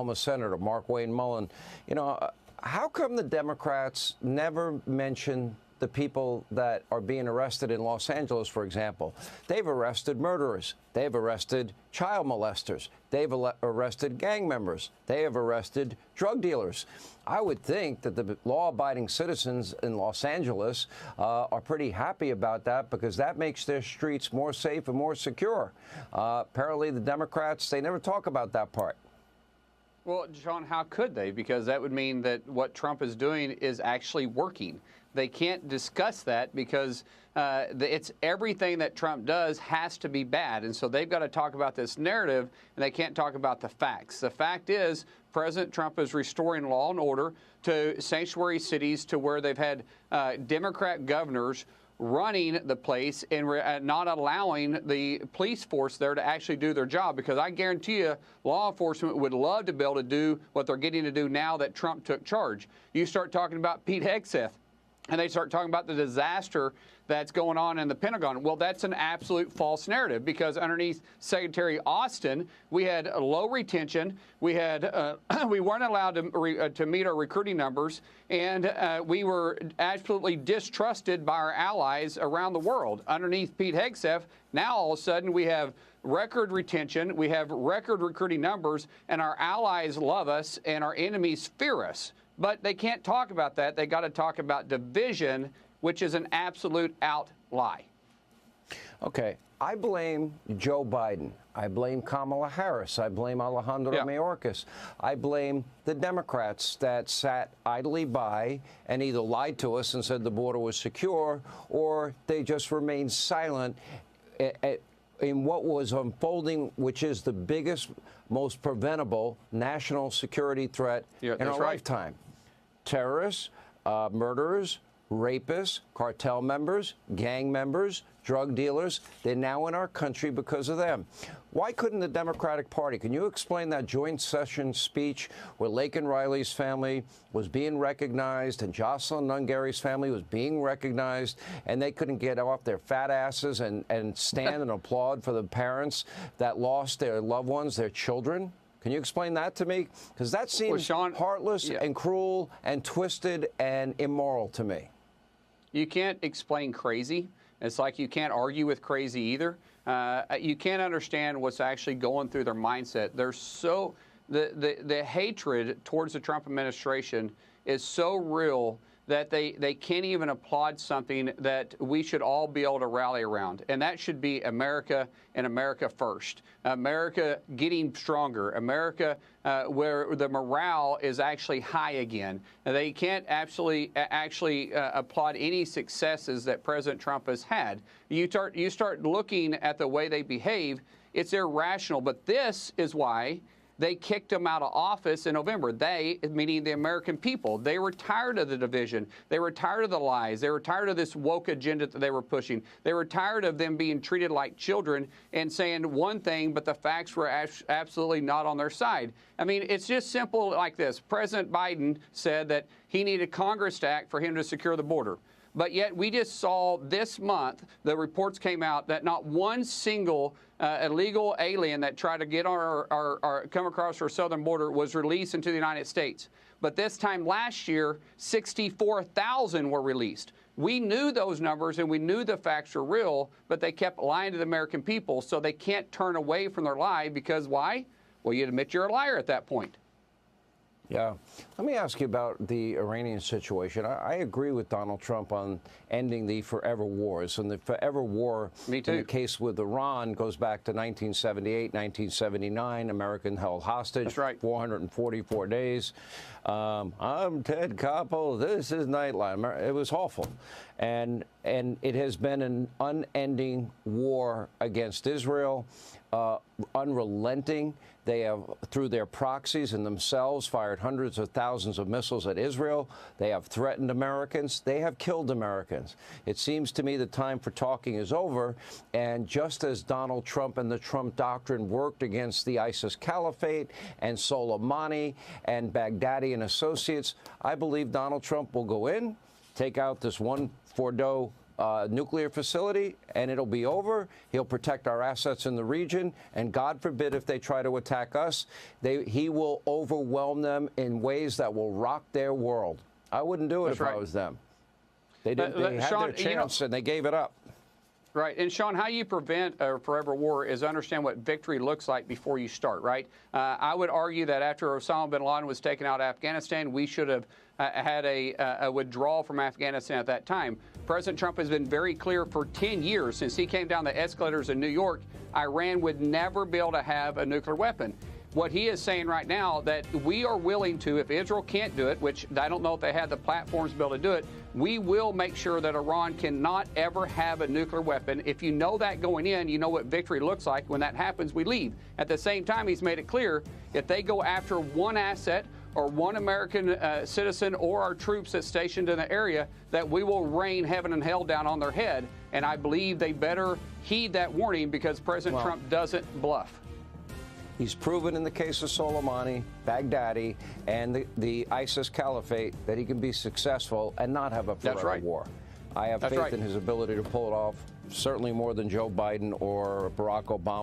Oklahoma Senator Markwayne Mullin. You know, how come the Democrats never mention the people that are being arrested in Los Angeles, for example? They've arrested murderers. They've arrested child molesters. They've arrested gang members. They have arrested drug dealers. I would think that the law-abiding citizens in Los Angeles are pretty happy about that, because that makes their streets more safe and more secure. Apparently, the Democrats, they never talk about that part. Well, John, how could they? Because that would mean that what Trump is doing is actually working. They can't discuss that because it's everything that Trump does has to be bad. And so they've got to talk about this narrative, and they can't talk about the facts. The fact is, President Trump is restoring law and order to sanctuary cities, to where they've had Democrat governors running the place and not allowing the police force there to actually do their job, because I guarantee you law enforcement would love to be able to do what they're getting to do now that Trump took charge. You start talking about Pete Hegseth, and they start talking about the disaster that's going on in the Pentagon. Well, that's an absolute false narrative, because underneath Secretary Austin, we had a low retention. We had we weren't allowed to meet our recruiting numbers, and we were absolutely distrusted by our allies around the world. Underneath Pete Hegseth, now all of a sudden we have record retention, we have record recruiting numbers, and our allies love us and our enemies fear us. But they can't talk about that. They got to talk about division, which is an absolute out lie. Okay, I blame Joe Biden. I blame Kamala Harris. I blame Alejandro Mayorkas. I blame the Democrats that sat idly by and either lied to us and said the border was secure, or they just remained silent in what was unfolding, which is the biggest, most preventable national security threat in our lifetime. Terrorists, murderers, rapists, cartel members, gang members, drug dealers, they're now in our country because of them. Why couldn't the Democratic Party, can you explain that joint session speech where Laken Riley's family was being recognized and Jocelyn Nungary's family was being recognized, and they couldn't get off their fat asses and stand and applaud for the parents that lost their loved ones, their children? Can you explain that to me? Because that seems heartless and cruel and twisted and immoral to me. You can't explain crazy. It's like you can't argue with crazy either. You can't understand what's actually going through their mindset. They're so the hatred towards the Trump administration is so real that they can't even applaud something that we should all be able to rally around. And that should be America and America first. America getting stronger. America where the morale is actually high again. Now, they can't actually applaud any successes that President Trump has had. You start looking at the way they behave, it's irrational. But this is why they kicked him out of office in November. They, meaning the American people, they were tired of the division. They were tired of the lies. They were tired of this woke agenda that they were pushing. They were tired of them being treated like children and saying one thing, but the facts were absolutely not on their side. I mean, it's just simple like this. President Biden said that he needed Congress to act for him to secure the border. But yet we just saw this month, the reports came out that not one single illegal alien that tried to get come across our southern border was released into the United States. But this time last year, 64,000 were released. We knew those numbers and we knew the facts were real, but they kept lying to the American people, so they can't turn away from their lie because why? Well, you admit you're a liar at that point. Yeah. Let me ask you about the Iranian situation. I agree with Donald Trump on ending the forever wars. And the forever war in the case with Iran goes back to 1978, 1979, American held hostage. That's right. 444 days. I'm Ted Koppel. This is Nightline. It was awful. And it has been an unending war against Israel, unrelenting. They have, through their proxies and themselves, fired hundreds of thousands of missiles at Israel. They have threatened Americans. They have killed Americans. It seems to me the time for talking is over. And just as Donald Trump and the Trump doctrine worked against the ISIS caliphate and Soleimani and Baghdadi and associates, I believe Donald Trump will go in, take out this one Fordo nuclear facility, and it'll be over. He'll protect our assets in the region, and God forbid if they try to attack us, he will overwhelm them in ways that will rock their world. I wouldn't do it if I was them. They didn't. They had their chance, and they gave it up. Right. And, Sean, how you prevent a forever war is understand what victory looks like before you start, right? I would argue that after Osama bin Laden was taken out of Afghanistan, we should have had a withdrawal from Afghanistan at that time. President Trump has been very clear for 10 years since he came down the escalators in New York, Iran would never be able to have a nuclear weapon. What he is saying right now that we are willing to, if Israel can't do it, which I don't know if they have the platforms to be able to do it, we will make sure that Iran cannot ever have a nuclear weapon. If you know that going in, you know what victory looks like. When that happens, we leave. At the same time, he's made it clear if they go after one asset or one American citizen or our troops that's stationed in the area, that we will rain heaven and hell down on their head. And I believe they better heed that warning because President Trump doesn't bluff. He's proven in the case of Soleimani, Baghdadi, and the ISIS caliphate that he can be successful and not have a forever war. I have faith in his ability to pull it off, certainly more than Joe Biden or Barack Obama.